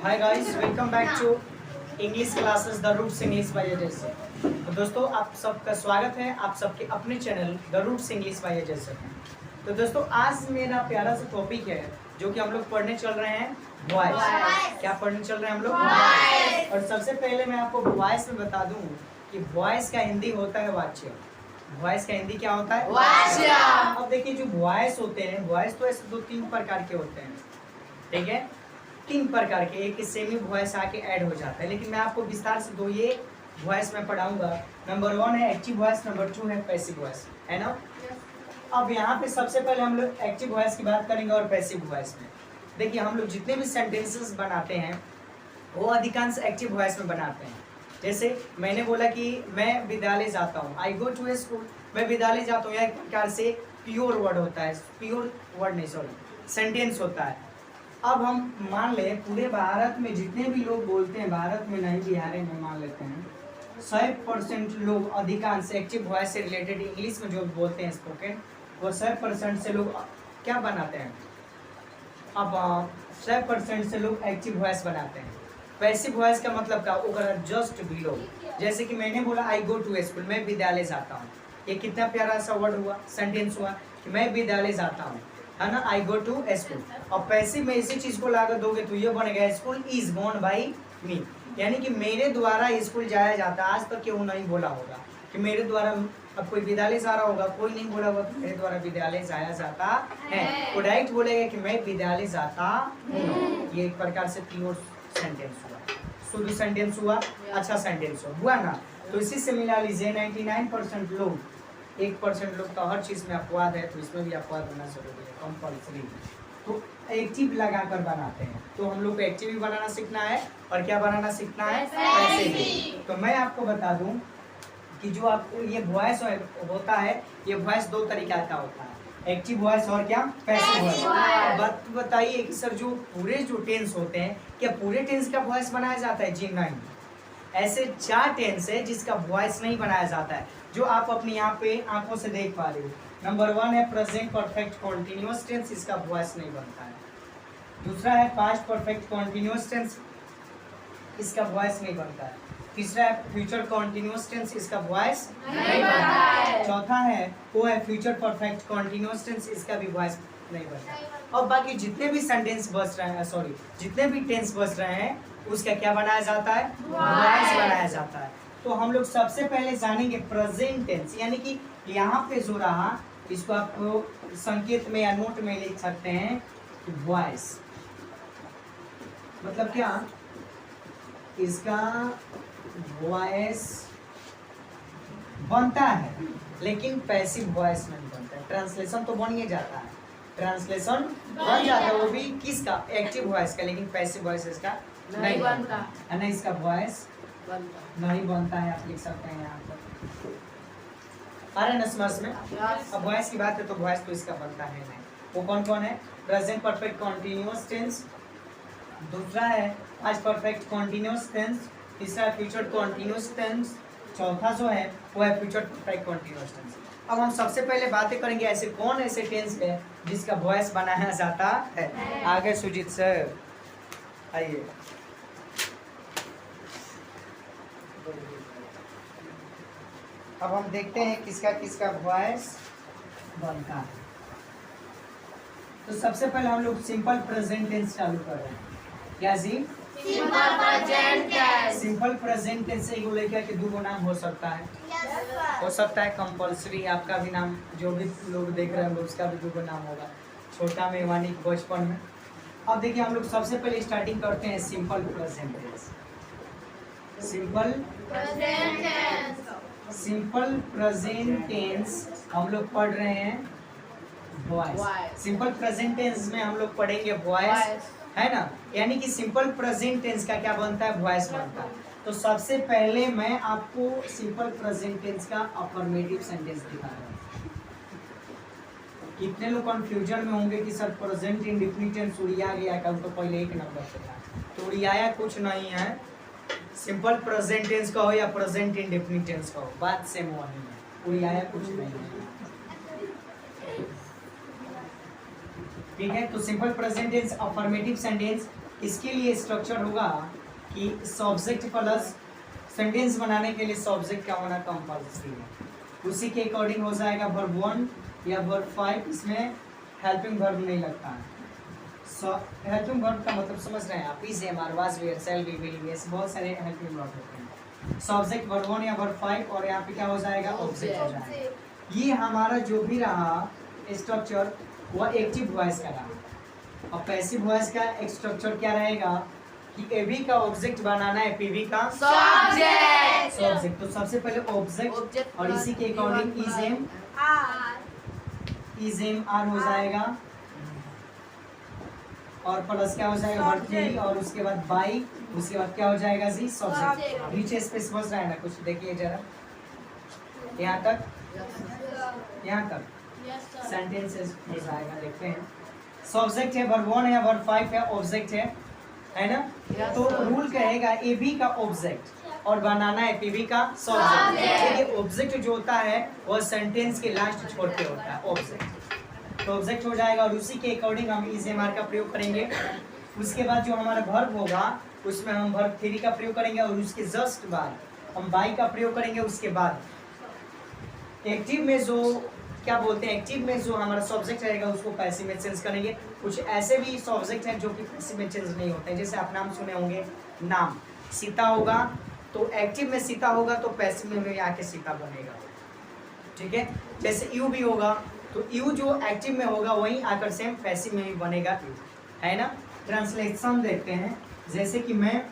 Hi guys, welcome back to English classes the Roots English by जैसे। तो दोस्तों, आप सबका स्वागत है आप सबके अपने channel the Roots English by जैसे। तो दोस्तों, आज मेरा प्यारा सा टॉपिक है जो कि हम लोग पढ़ने चल रहे हैं वॉइस। क्या पढ़ने चल रहे हैं हम लोग? वॉइस। और सबसे पहले मैं आपको वॉइस में बता दूं कि वॉइस का हिंदी होता है वाच्य। वॉइस का हिंदी क्या होता है? वाच्य। अब देखिए, जो वॉइस होते हैं, वॉइस तो ऐसे 2-3 प्रकार के होते हैं, ठीक है? 3 प्रकार के, एक सेमी वॉइस आके ऐड हो जाता है, लेकिन मैं आपको विस्तार से दो ये वॉइस में पढ़ाऊंगा। नंबर 1 है एक्टिव वॉइस, नंबर 2 है पैसिव वॉइस, है ना? अब यहाँ पे सबसे पहले हम लोग एक्टिव वॉइस की बात करेंगे और पैसिव वॉइस में। देखिए, हम लोग जितने भी सेंटेंसेस बनाते हैं वो अधिकांश एक्टिव वॉइस में बनाते हैं। जैसे मैंने बोला कि मैं विद्यालय जाता हूँ, आई गो टू ए स्कूल। मैं विद्यालय जाता हूँ, यह एक प्रकार से प्योर वर्ड होता है, प्योर वर्ड नहीं, सॉरी, सेंटेंस होता है। अब हम मान ले पूरे भारत में जितने भी लोग बोलते हैं, भारत में नहीं, बिहार में मान लेते हैं, 100% लोग अधिकांश एक्टिव वॉइस से रिलेटेड इंग्लिश में जो बोलते हैं स्पोकन, वो 100% से लोग क्या बनाते हैं? अब 100% से लोग एक्टिव वॉइस बनाते हैं। पैसिव वॉइस का मतलब क्या? ओकर जस्ट बिलो। जैसे कि मैंने बोला आई गो टू स्कूल, मैं विद्यालय जाता हूँ। ये कितना प्यारा सा वर्ड हुआ, सेंटेंस हुआ कि मैं विद्यालय जाता हूँ, है ना? आई गो टू स्कूल। और पैसिव में इसी चीज को लागत दोगे तो ये बनेगा स्कूल इज गॉन बाई मी, यानी कि मेरे द्वारा स्कूल जाया जाता है। आज तक क्यों नहीं बोला होगा कि मेरे द्वारा, अब कोई विद्यालय जा रहा होगा, कोई नहीं बोला होगा मेरे द्वारा विद्यालय जाया जाता है, वो डायरेक्ट बोलेगा कि मैं विद्यालय जाता हूँ। ये एक प्रकार से प्योर सेंटेंस हुआ, शुद्ध सेंटेंस हुआ, अच्छा सेंटेंस हुआ ना? तो इसी से मिला लीजिए 99% लोग, 1% लोग तो हर चीज में अपवाद है, तो इसमें भी अपवाद होना जरूरी है, कंपल्सरी। तो एक्टिव लगाकर बनाते हैं। तो हम लोग को एक्टिव भी बनाना सीखना है और क्या बनाना सीखना है? पैसिव। तो मैं आपको बता दूं कि जो आपको ये वॉइस होता है, ये वॉइस 2 तरीका का होता है, एक्टिव वॉइस और क्या? Passive voice. बात बताइए कि सर जो पूरे जो टेंस होते हैं, क्या पूरे टेंस का वॉइस बनाया जाता है? जी नहीं, ऐसे 4 टेंस है जिसका वॉइस नहीं बनाया जाता है, जो आप अपने यहाँ पे आंखों से देख पा रहे हो। नंबर 1 है प्रेजेंट परफेक्ट कॉन्टिन्यूअस टेंस, इसका वॉइस नहीं बनता है। दूसरा है पास्ट परफेक्ट कॉन्टिन्यूअस टेंस, इसका वॉइस नहीं बनता है। तीसरा है फ्यूचर कॉन्टिन्यूअस टेंस, इसका वॉइस नहीं बनता है। चौथा है वो है फ्यूचर परफेक्ट कॉन्टिन्यूअस टेंस, इसका भी वॉइस नहीं बनता है। और बाकी जितने भी सेंटेंस बच रहे हैं, सॉरी, जितने भी टेंस बच रहे हैं, उसका क्या बनाया जाता है? वॉइस बनाया जाता है। तो हम लोग सबसे पहले जानेंगे प्रेजेंट टेंस, यानी कि यहाँ पे जो रहा, इसको आप संकेत में या नोट में लिख सकते हैं वॉइस मतलब क्या? इसका वॉइस बनता है लेकिन पैसिव वॉइस नहीं बनता है। ट्रांसलेशन तो बन ही जाता है, ट्रांसलेशन बन जाता है, वो भी किसका? एक्टिव वॉइस का, लेकिन पैसिव वॉइस इसका नहीं बनता है ना, इसका वॉइस नहीं बनता है। आप लिख सकते हैं यहाँ पर, आ रहा है ना समझ में? अब वॉइस की बात है तो वॉइस तो इसका बनता है नहीं। वो कौन कौन है? प्रेजेंट परफेक्ट कॉन्टिन्यूअस टेंस, दूसरा है पास्ट परफेक्ट कॉन्टिन्यूअस टेंस, तीसरा फ्यूचर कॉन्टिन्यूअस टेंस, चौथा जो है वो है फ्यूचर परफेक्ट कॉन्टिन्यूअस टेंस। अब हम सबसे पहले बातें करेंगे ऐसे कौन ऐसे टेंस है जिसका वॉइस बनाया जाता है। आगे सुजीत सर आइए। अब हम देखते हैं किसका किसका वॉइस बनता है। तो सबसे पहले हम लोग सिंपल प्रेजेंट टेंस चालू कर रहे हैं। क्या जी? Simple present tense. Simple present tense से एगो लड़का के 2 नाम हो सकता है, हो सकता है कंपल्सरी। आपका भी नाम, जो भी लोग देख रहे होंगे उसका भी 2 नाम होगा, छोटा में यानी बचपन में। अब देखिए, हम लोग सबसे पहले स्टार्टिंग करते हैं simple present tense. Simple present tense. Simple present tense हम लोग पढ़ रहे हैं वॉइस। सिंपल प्रेजेंट टेंस में हम लोग पढ़ेंगे वॉइस, है ना? यानी कि सिंपल प्रेजेंट टेंस का क्या बनता है? वॉइस बनता है। तो सबसे पहले मैं आपको सिंपल प्रेजेंट टेंस का अफर्मेटिव सेंटेंस दिखा रहा हूँ। कितने लोग कंफ्यूजन में होंगे कि सर प्रेजेंट इंडेफिनिट टेंस उड़िया गया, कल तो पहले 1 नंबर पे था। तो उड़ियाया कुछ नहीं है, सिंपल प्रेजेंट टेंस का हो या प्रेजेंट इंडेफिनिट टेंस का हो, बात सेम वही है, उड़ियाया कुछ नहीं है। ठीक है, तो simple present tense affirmative sentence इसके लिए स्ट्रक्चर होगा कि सब्जेक्ट प्लस सेंटेंस बनाने के लिए सब्जेक्ट का होना कंपल्सरी है। उसी के अकॉर्डिंग हो जाएगा वर्ब 1 या वर्ब 5। इसमें हेल्पिंग वर्ब नहीं लगता है। हेल्पिंग वर्ब का मतलब समझ रहे हैं आप? Is, am, are, was, were, shall be, will be, ऐसे बहुत सारे हेल्पिंग वर्ब होते हैं। सब्जेक्ट वर्ब 1 या वर्ब 5 और यहाँ पे क्या हो जाएगा? ऑब्जेक्ट हो जाएगा। ये हमारा जो भी रहा स्ट्रक्चर वह एक्टिव वॉइस का रहा। और पैसिव वॉइस का स्ट्रक्चर क्या रहेगा कि एबी का ऑब्जेक्ट बनाना है, पीवी का सब्जेक्ट। तो सबसे पहले ऑब्जेक्ट और इसी के अकॉर्डिंग इज एम आर हो जाएगा और प्लस क्या हो जाएगा? वर्ब 3 और उसके बाद बाई, उसके बाद क्या हो जाएगा? जी सब्जेक्ट। नीचे स्पेस बच रहा है ना? कुछ देखिए जरा, यहाँ तक सेंटेंसेस हो जाएगा। देखते हैं सब्जेक्ट है, वर्ब 1 है, वर्ब 5 है, ऑब्जेक्ट है ना? तो रूल कहेगा एबी का ऑब्जेक्ट और बनाना है पीवी का सब्जेक्ट। देखिए ऑब्जेक्ट जो होता है वह सेंटेंस के लास्ट छोर पे होता है ऑब्जेक्ट। तो ऑब्जेक्ट हो जाएगा और उसी के अकॉर्डिंग हम इज एम आर का प्रयोग करेंगे। उसके बाद जो हमारा वर्ब होगा उसमें हम वर्ब 3 का प्रयोग करेंगे और उसके जस्ट बाद हम बाई का प्रयोग करेंगे। उसके बाद एक्टिव में जो क्या बोलते हैं, एक्टिव में जो हमारा सब्जेक्ट रहेगा उसको पैसिव में चेंज करेंगे। कुछ ऐसे भी सब्जेक्ट हैं जो कि पैसिव में चेंज नहीं होते हैं, जैसे आप नाम सुने होंगे, नाम सीता होगा तो एक्टिव में सीता होगा तो पैसिव में आके सीता बनेगा। ठीक है, जैसे यू भी होगा तो यू जो एक्टिव में होगा वही आकर सेम पैसिव में भी बनेगा यू, है ना? ट्रांसलेशन देखते हैं, जैसे कि मैं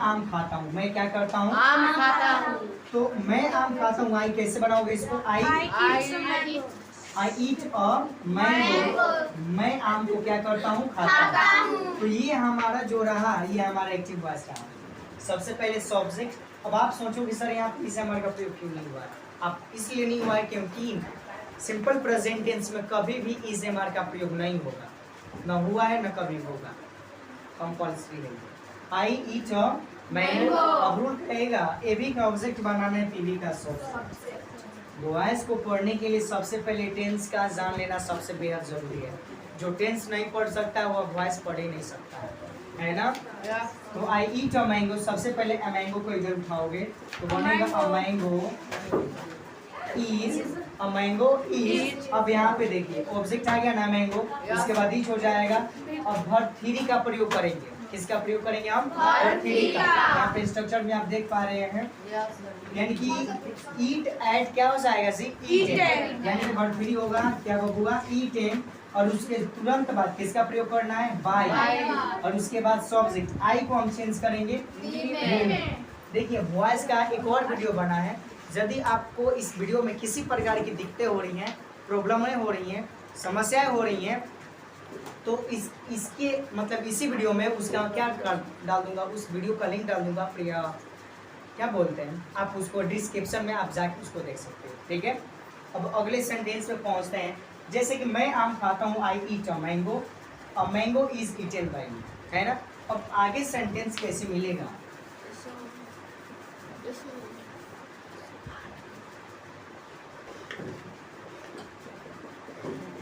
आम खाता हूँ। मैं क्या करता हूँ? आम खाता हूँ। तो मैं आम खाता हूँ, आई कैसे बनाओगे इसको? आई ईट अ मैंगो। मैं आम को क्या करता हूँ? खाता हूँ। तो ये हमारा जो रहा ये हमारा एक्टिव वॉइस रहा। सबसे पहले सब्जेक्ट। अब आप सोचोगे सर यहाँ पे इस एम आर का प्रयोग क्यों नहीं हुआ है? आप इसलिए नहीं हुआ है क्योंकि सिंपल प्रेजेंट टेंस में कभी भी इज एम आर का प्रयोग नहीं होगा, न हुआ है न कभी होगा, कंपल्सरी नहीं है। आई ईट अ मैंगो। अब रूल कहेगा एबी का ऑब्जेक्ट बनाना है पीवी का सब्जेक्ट। वॉइस को पढ़ने के लिए सबसे पहले टेंस का जान लेना सबसे बेहद जरूरी है। जो टेंस नहीं पढ़ सकता वह वॉइस पढ़ ही नहीं सकता है ना? तो आई ईट अ मैंगो, सबसे पहले अ मैंगो को इधर उठाओगे तो बनेगा अ mango is, a mango is. अब यहाँ पे देखिए ऑब्जेक्ट आ गया ना मैंगो, उसके बाद ईच हो जाएगा। अब वर्ब 3 का प्रयोग करेंगे। किसका प्रयोग करेंगे हम? वर्ब 3 का। यहाँ पे स्ट्रक्चर में आप देख पा रहे हैं, यानी कि ईट एट क्या हो जाएगा? जी ईटेन। यानी कि वर्ब 3 होगा, क्या होगा? ईटेन। और उसके तुरंत बाद किसका प्रयोग करना है? बाय। और उसके बाद सब्जेक्ट आई को हम चेंज करेंगे। देखिए वॉइस का एक और वीडियो बना है, यदि आपको इस वीडियो में किसी प्रकार की दिक्कतें हो रही हैं, प्रॉब्लमें हो रही हैं, समस्याएं हो रही हैं, तो इसके मतलब इसी वीडियो में उसका क्या डाल दूंगा, उस वीडियो का लिंक डाल दूंगा, क्या बोलते हैं आप उसको, डिस्क्रिप्शन में आप जाके उसको देख सकते हो। ठीक है, अब अगले सेंटेंस पे पहुंचते हैं। जैसे कि मैं आम खाता हूँ, I eat a mango, a mango is eaten by me, है ना? अब आगे सेंटेंस कैसे मिलेगा?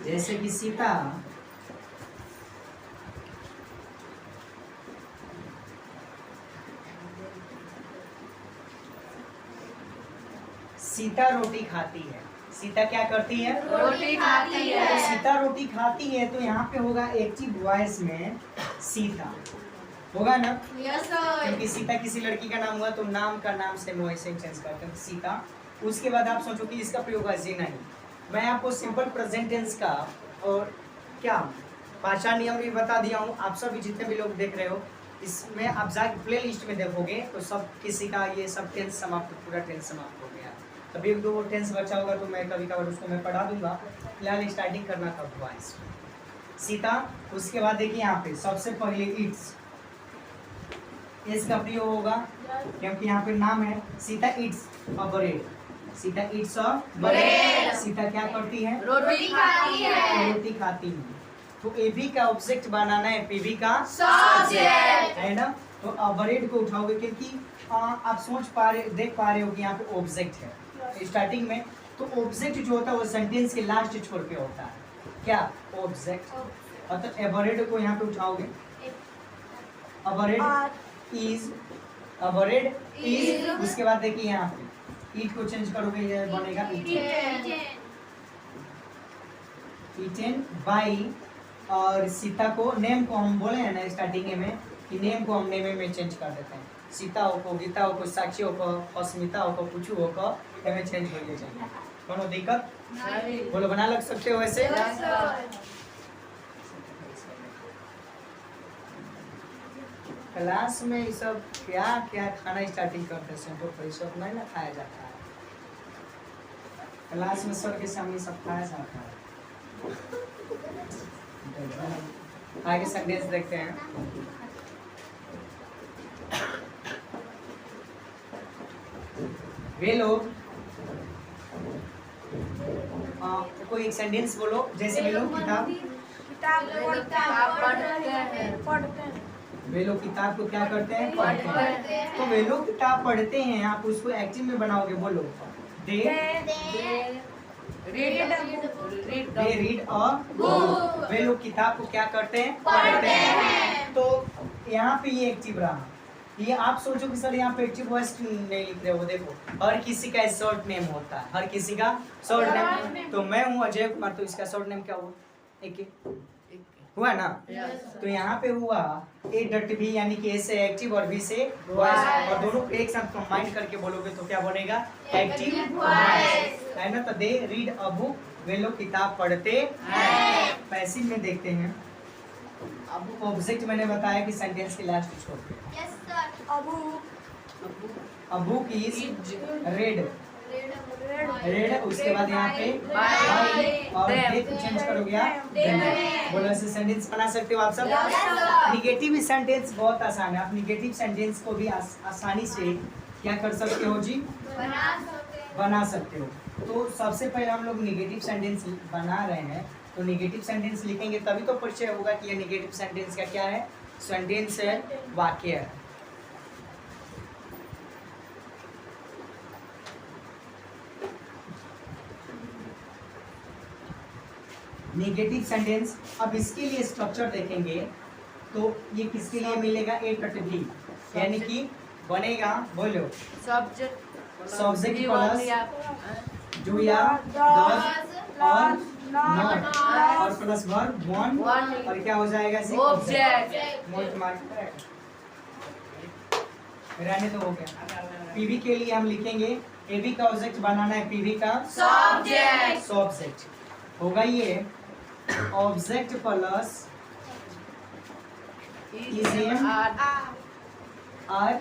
जैसे कि सीता रोटी खाती है। सीता क्या करती है? रोटी खाती है। तो सीता रोटी खाती है तो यहाँ पे होगा एक्टिव वॉइस में सीता होगा ना? Yes sir. क्योंकि सीता किसी लड़की का नाम हुआ तो नाम का नाम से वैसे चेंज करते हैं सीता। उसके बाद आप सोचो कि इसका प्रयोग है जी नहीं। मैं आपको सिंपल प्रेजेंट टेंस का और क्या भाषा नियम भी बता दिया हूँ। आप सब जितने भी लोग देख रहे हो इसमें आप जाके प्ले लिस्ट में देखोगे तो सब किसी का ये सब टेंस समाप्त, पूरा टेंस समाप्त हो गया। कभी एक दो टेंस बचा होगा तो मैं कभी कभार उसको मैं पढ़ा दूंगा। फिलहाल स्टार्टिंग करना था वॉइस सीता। उसके बाद देखिए यहाँ पे सबसे पहले इट्स, इसका प्रयोग होगा क्योंकि यहाँ पे नाम है Sita it's a bread. Sita it's a bread. Sita क्या करती है? रोटी खाती है। रोटी खाती है। तो एबी का ऑब्जेक्ट बनाना है पीबी का सब्जेक्ट, है ना? तो ब्रेड को उठाओगे क्योंकि आप सोच पा रहे, देख पा रहे हो कि यहाँ पे ऑब्जेक्ट है स्टार्टिंग में। तो ऑब्जेक्ट जो होता है वो सेंटेंस के लास्ट छोर पे होता है। क्या ऑब्जेक्ट? मतलब एवरेड को यहाँ पे उठाओगे, अवरेड इज, अवरेड इज, उसके बाद देखिए यहाँ पे ईट को चेंज करोगे, ये बनेगा ईटेन बाई। और सीता को, नेम को हम बोले हैं ना स्टार्टिंग में कि नेम को हम नेम में चेंज कर देते हैं। सीता को, गीता को, साक्षी को, अस्मिता को, पूछू को में चेंज हो जाएगा। कोनो दिक्कत? बोलो, बना लग सकते हो ऐसे? क्लास में ये सब क्या क्या खाना स्टार्टिंग करते हैं तो ये सब नहीं ना खाया जाता है। क्लास में सर के सामने सब खाया जाता है। आगे सेंटेंस देखते हैं। वे लोग, कोई एक सेंटेंस बोलो, जैसे वे लोग किताब पढ़ते हैं। वे लोग किताब को क्या करते हैं? पढ़ते हैं। तो वे लोग किताब पढ़ते हैं, आप उसको एक्टिव में बनाओगे, बोलो दे रीड अ बुक। वे लोग किताब को क्या करते हैं? पढ़ते हैं। तो यहाँ पे ये एक्टिव रहा। ये आप सोचो कि सर यहाँ पे एक्टिव वॉइस नहीं लिख रहे हो। देखो, हर किसी का शॉर्ट नेम होता है, हर किसी का शॉर्ट नेम। तो मैं हूँ अजय कुमार, तो इसका शॉर्ट नेम क्या हुआ? एक हुआ ना? तो यहाँ पे हुआ A.V यानी कि A से एक्टिव और V से वॉइस, और दोनों को एक साथ कंबाइन करके बोलोगे तो क्या बनेगा? एक्टिव वॉइस, है ना? तो दे रीड अ बुक, वे लोग किताब पढ़ते हैं। पैसिव में देखते हैं। अब ऑब्जेक्ट मैंने बताया कि सेंटेंस के लास्ट छोड़ पे। A book is red, red, उसके बाद यहाँ पे बाय और दे को चेंज करोगे आप देन। बोलो, ऐसे सेंटेंस बना सकते हो आप सब। निगेटिव सेंटेंस बहुत आसान है, आप निगेटिव सेंटेंस को भी आसानी से क्या कर सकते हो जी? बना सकते हो। तो सबसे पहले हम लोग निगेटिव सेंटेंस बना रहे हैं, तो निगेटिव सेंटेंस लिखेंगे तभी तो परिचय होगा कि ये निगेटिव सेंटेंस का क्या है। सेंटेंस है, वाक्य है। नेगेटिव सेंटेंस, अब इसके लिए स्ट्रक्चर देखेंगे तो ये किसके लिए मिलेगा? A.V यानी कि बनेगा, बोलो, सब्जेक्ट प्लस डू या डज और नॉट और प्लस वर्ब वन, और क्या हो जाएगा? ऑब्जेक्ट। मोस्ट मार्क रहने तो हो गया। पीवी के लिए हम लिखेंगे, एबी का ऑब्जेक्ट बनाना है, पीवी का सब्जेक्ट होगा। ये object plus is are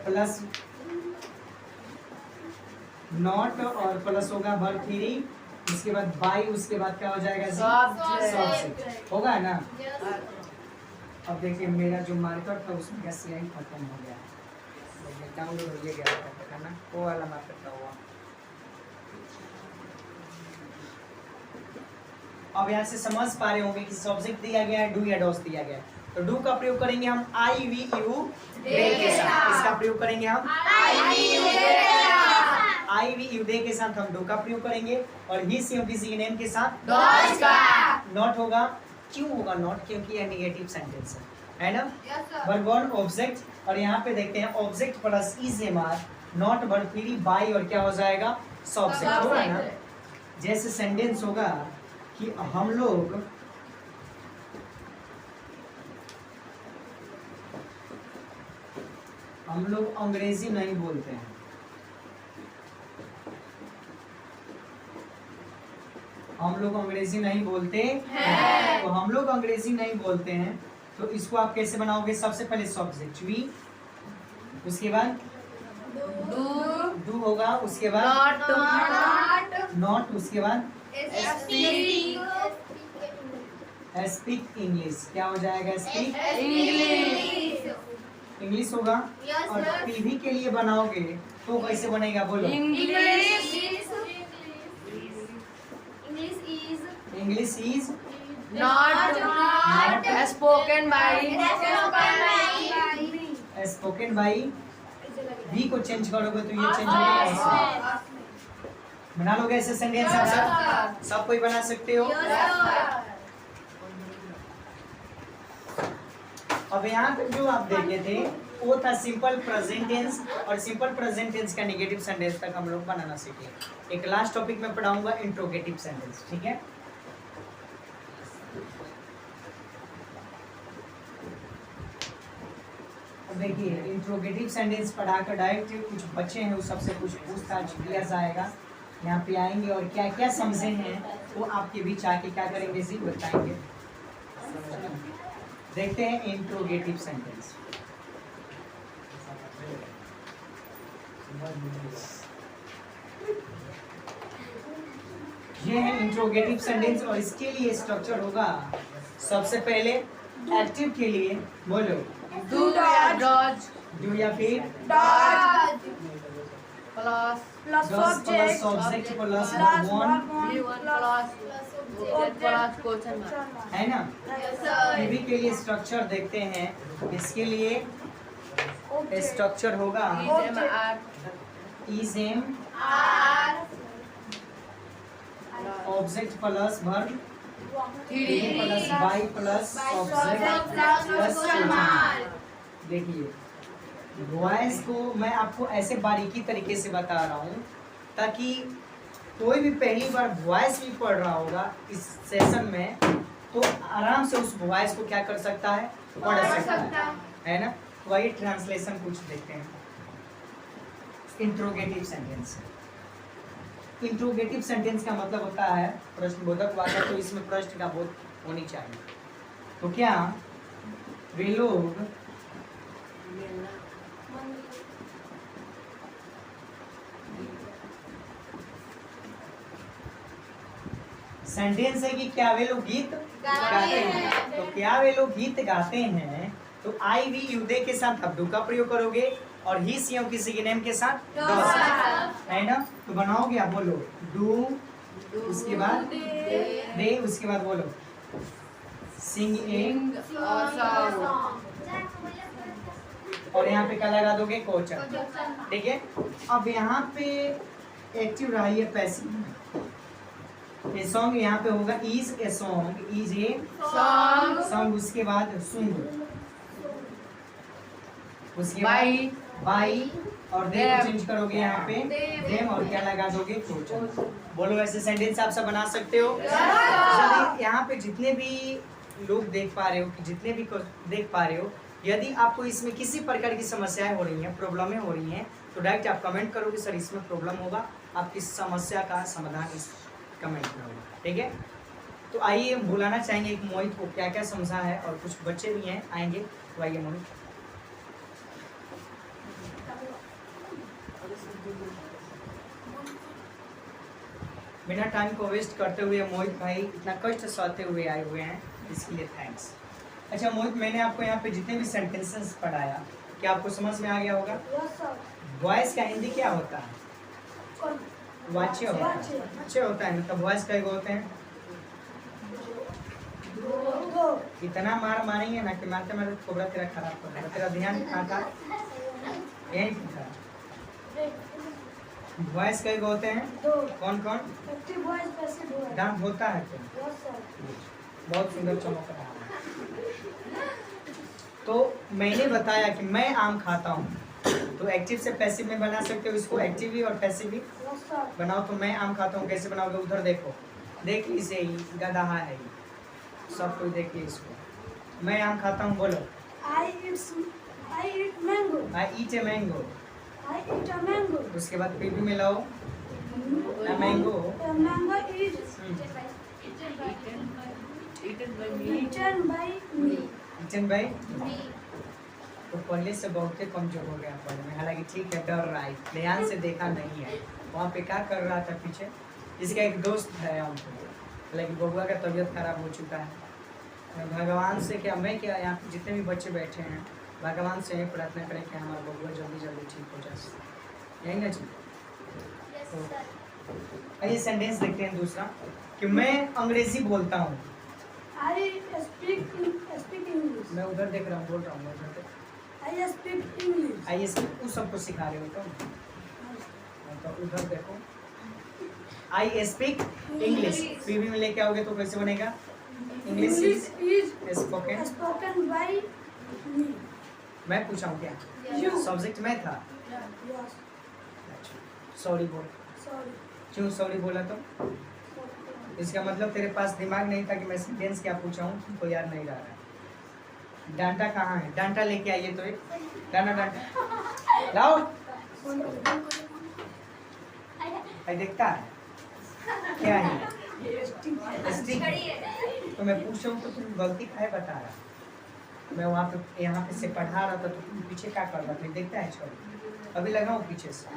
plus not और प्लस होगा वर्ब थ्री, उसके बाद बाई, उसके बाद क्या हो जाएगा? सब्जेक्ट होगा ना? अब देखिए, मेरा जो मार्कर था उसमें का स्याही खत्म हो गया, डाउनलोड हो गया था ना, वो वाला मार्कर था हुआ। अब यहाँ से समझ पा रहे होंगे कि सब्जेक्ट दिया गया है, डू या डॉस दिया गया है, तो डू का प्रयोग करेंगे हम आई वी यू दे के साथ। इसका प्रयोग करेंगे हम आई वी यू दे के साथ, हम डू का प्रयोग करेंगे। और ही से किसी के नेम के साथ नॉट होगा। क्यों होगा नॉट? क्योंकि यह नेगेटिव सेंटेंस है ना? वर्ब वन ऑब्जेक्ट, और यहाँ पे देखते हैं object plus is am are, not verb three by, और क्या हो जाएगा? सब्जेक्ट होगा ना? जैसे सेंटेंस होगा कि हम लोग अंग्रेजी नहीं बोलते हैं। हम लोग अंग्रेजी नहीं बोलते हैं। तो हम लोग अंग्रेजी नहीं बोलते हैं, तो इसको आप कैसे बनाओगे? सबसे पहले सब्जेक्ट वी, उसके बाद डू होगा, उसके बाद नॉट, उसके बाद स्पीक इंग्लिश। क्या हो जाएगा? स्पीक इंग्लिश होगा। और पीवी के लिए बनाओगे तो कैसे बनेगा? बोलो, English is not spoken by। We को चेंज करोगे तो ये चेंज होगा। बना लोगे ऐसे सेंटेंस आप सब कोई बना सकते हो। अब यहाँ पे जो आप देखे थे वो था सिंपल प्रेजेंट टेंस, और सिंपल प्रेजेंट टेंस का नेगेटिव सेंटेंस तक हम लोग बनाना सीखे। एक लास्ट टॉपिक में पढ़ाऊंगा इंट्रोगेटिव सेंटेंस, ठीक है। अब देखिए इंट्रोगेटिव सेंटेंस पढ़ाकर डायरेक्ट कुछ बच्चे हैं उस सबसे कुछ पूछताछ किया जाएगा। यहाँ पे आएंगे और क्या क्या समझे हैं वो आपके बीच आके क्या करेंगे जी बताएंगे। देखते हैं इंट्रोगेटिव सेंटेंस। ये है इंट्रोगेटिव सेंटेंस और इसके लिए स्ट्रक्चर होगा सबसे पहले एक्टिव के लिए बोलो डू या डॉज, डू या फिर does plus plus subject plus one plus question mark, है ना। टीवी के लिए स्ट्रक्चर देखते हैं। इसके लिए स्ट्रक्चर होगा is am object plus verb plus by plus object plus question. देखिए वॉइस को मैं आपको ऐसे बारीकी तरीके से बता रहा हूँ ताकि कोई भी पहली बार वॉइस भी पढ़ रहा होगा इस सेशन में तो आराम से उस वॉइस को क्या कर सकता है, पढ़ सकता है ना। वही ट्रांसलेशन कुछ देखते हैं। इंट्रोगेटिव सेंटेंस, इंट्रोगेटिव सेंटेंस का मतलब होता है प्रश्नबोधक वाक्य, तो इसमें प्रश्न का बोध होनी चाहिए। तो क्या वे लोग सेंटेंस है कि क्या वे लोग गीत गाते हैं। तो क्या वे लोग गीत गाते हैं तो आई वी यू दे के साथ आप डू का प्रयोग करोगे और ही सी किसी के नेम के साथ है ना। तो बनाओगे आप बोलो डू, उसके बाद दे, उसके बाद बोलो सिंगिंग और यहाँ पे क्या लगा दोगे क्वेश्चन, ठीक है। अब यहाँ पे एक्टिव रहा है पैसिव। ए सॉन्ग यहाँ पे होगा is a song, is a song, उसके बाद सुंग, उसके बाद बाई और दे को चेंज करोगे यहाँ पे देम और क्या लगा दोगे क्वेश्चन। बोलो ऐसे सेंटेंस आप सब बना सकते हो। यदि यहाँ पे जितने भी लोग देख पा रहे हो कि जितने भी देख पा रहे हो, यदि आपको इसमें किसी प्रकार की समस्याएं हो रही हैं, प्रॉब्लमें हो रही हैं तो डायरेक्ट आप कमेंट करोगे सर इसमें प्रॉब्लम होगा, आपकी समस्या का समाधान इस कमेंट में होगा, ठीक है। तो आइए हम बुलाना चाहेंगे एक मोहित को क्या क्या समझा है, और कुछ बच्चे भी हैं आएंगे, तो आइए मोहित। बिना टाइम को वेस्ट करते हुए मोहित भाई इतना कष्ट सहते हुए आए हुए हैं, इसके लिए थैंक्स। अच्छा मोहित, मैंने आपको यहाँ पे जितने भी सेंटेंसेस पढ़ाया क्या आपको समझ में आ गया होगा? वॉइस का हिंदी क्या होता है? वाच्य होता है। अच्छे होता है, मतलब वॉइस कई होते हैं? इतना मार मारेंगे ना कि मारते मारते थोड़ा तेरा खराब कर देगा। तेरा ध्यान कहाँ था? यही था। वॉइस कई होते हैं? कौन कौन? दांत होता है तो बहुत सुंदर चमक रहा है। तो मैंने बताया कि मैं आम खाता हूँ, तो एक्टिव से पैसिव में बना सकते हो इसको, एक्टिव भी और पैसिव भी बनाओ। तो मैं आम खाता हूँ कैसे बनाओगे? उधर देखो, देख इसे ही, गधा है ये, सब कोई देखिए इसको। मैं आम खाता हूँ बोलो। I eat mango. I eat a mango. I eat a mango. उसके बाद पीपी में लाओ mango. A mango is eaten by me. Kitchen भाई तो पहले से बहुत कमजोर हो गया पढ़ने में, हालांकि ठीक है डर रहा है, ध्यान से देखा नहीं है वहाँ पे क्या कर रहा था पीछे। इसका एक दोस्त है हमको, लेकिन बबुआ का तबीयत खराब हो चुका है। भगवान से क्या, मैं क्या, यहाँ पे जितने भी बच्चे बैठे हैं भगवान से प्रार्थना करें कि हमारा बबुआ जल्दी जल्दी ठीक हो जाए, यही ना जी। तो आइए सेंटेंस देखते हैं दूसरा कि मैं अंग्रेजी बोलता हूँ। I speak English. मैं उधर देख रहा हूँ, बोल रहा हूँ उधर देख। I speak English. आइए उस सबको सिखा रहे हो तो उधर देखो। I speak English. पीवी में लेके आओगे तो कैसे बनेगा? English English is spoken. spoken by me. मैं पूछा हूँ क्या? You. सब्जेक्ट मैं था। Yes. सॉरी बोल। Sorry. क्यों सॉरी बोला तो? इसका मतलब तेरे पास दिमाग नहीं था कि मैं सेंटेंस क्या पूछा हूँ, तुमको याद नहीं रहा है। डांटा कहाँ है? डांटा लेके आइए तो एक डांटा लाओ। देखता है क्या है? स्टिक। तो मैं पूछ रहा हूँ तो तुम गलती काहे बता रहा? मैं वहाँ पे यहाँ पे से पढ़ा रहा था तो तुम पीछे क्या कर रहा था? देखता है छोड़, अभी लगाऊँ पीछे से।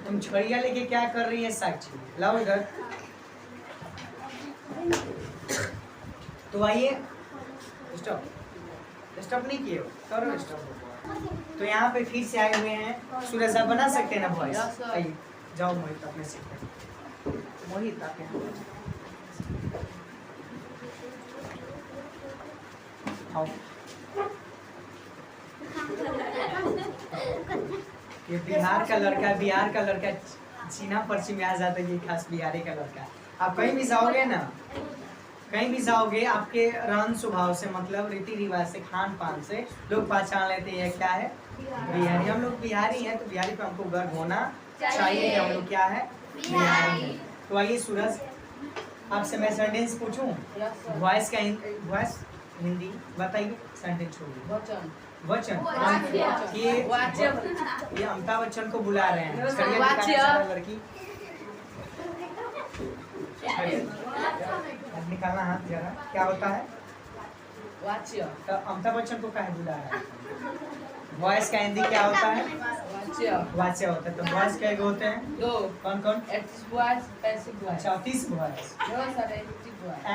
तुम छड़िया लेके क्या कर रही है साक्षी? लाओ इधर। तो आइए, स्टॉप स्टॉप नहीं किए हो, करो स्टॉप। तो यहाँ पे फिर से आए हुए हैं सूरज। आप बना सकते हैं ना वॉइस? आइए जाओ मोहित अपने सीखते। मोहित आप यहाँ आओ। ये बिहार का लड़का चीना पर्ची में आ जाता है। ये खास बिहारी का लड़का। आप कहीं भी जाओगे ना, कहीं भी जाओगे, आपके रहन स्वभाव से, मतलब रीति रिवाज से, खान पान से लोग पहचान लेते हैं क्या है? बिहारी। हम लोग बिहारी हैं तो बिहारी पे हमको गर्व होना चाहिए कि हम लोग क्या है? बिहारी हैं। तो आइए सूरज, आपसे मैं सेंटेंस पूछूं? वॉइस का वॉइस हिंदी बताइए। सेंटेंस छोड़िए। वचन। ये अमिताभ बच्चन को बुला रहे हैं। लड़की निकालना हाथ जरा। क्या होता है? तो अमिताभ बच्चन को काहे बुला रहा है? वॉइस का हिंदी क्या होता है? वाच्य होता है। तो वॉइस क्या होते हैं? दो। कौन कौन? अच्छा 30 वॉइस।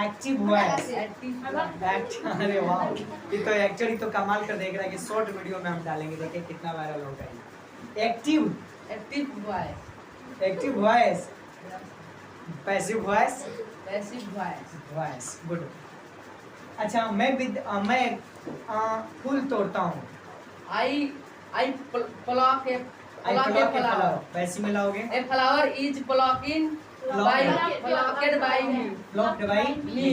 Active voice. अरे वाह, ये तो एक्चुअली तो कमाल कर देख रहा है कि शॉर्ट वीडियो में हम डालेंगे, देखिए कितना वायरल होगा ये। Active voice. Passive voice. Good. अच्छा मैं फूल तोड़ता हूँ। I pluck a flower. पैसे में लाओगे? A flower is plucked by me. Plucked by me,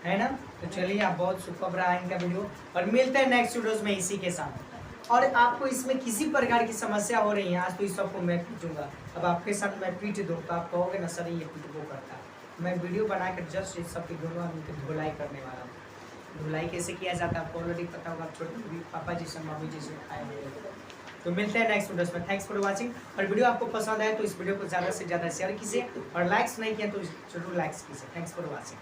है ना? तो चलिए, आप बहुत सुपर रहा इनका वीडियो, और मिलते हैं नेक्स्ट वीडियोस में इसी के साथ। और आपको इसमें किसी प्रकार की समस्या हो रही है, आज तो इस सबको मैं पीटूंगा। अब आपके साथ मैं पीट दूँ तो आप कहोगे ना सर ये पीट वो करता। मैं वीडियो बनाकर जस्ट इस सब की दोनों आदमी की धुलाई करने वाला हूँ। धुलाई कैसे किया जाता है आपको ऑलरेडी पता होगा, छोटे पापा जी से मम्मी जी से आए हुए। तो मिलते हैं नेक्स्ट वीडियोस में। Thanks for watching. और वीडियो आपको पसंद आए तो इस वीडियो को ज़्यादा से ज़्यादा शेयर कीजिए, और लाइक्स नहीं किया तो जरूर लाइक्स कीजिए। Thanks for watching.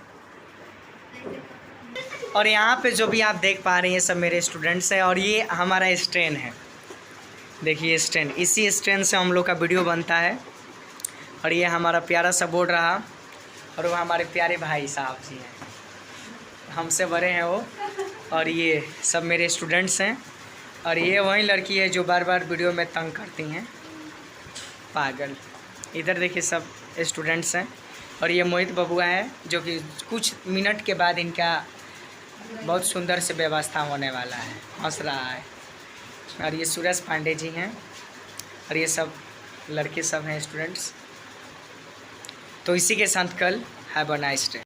और यहाँ पे जो भी आप देख पा रहे हैं सब मेरे स्टूडेंट्स हैं, और ये हमारा स्टैंड है। देखिए स्टैंड, इसी स्टैंड से हम लोग का वीडियो बनता है। और ये हमारा प्यारा सा बोर्ड रहा, और वो हमारे प्यारे भाई साहब जी हैं, हमसे बड़े हैं वो। और ये सब मेरे स्टूडेंट्स हैं। और ये वही लड़की है जो बार बार वीडियो में तंग करती हैं, पागल। इधर देखिए सब स्टूडेंट्स हैं। और ये मोहित बबुआ है जो कि कुछ मिनट के बाद इनका बहुत सुंदर से व्यवस्था होने वाला है, हंस रहा है। और ये सूरज पांडे जी हैं, और ये सब लड़के सब हैं स्टूडेंट्स। तो इसी के साथ कल हैव अ नाइस डे।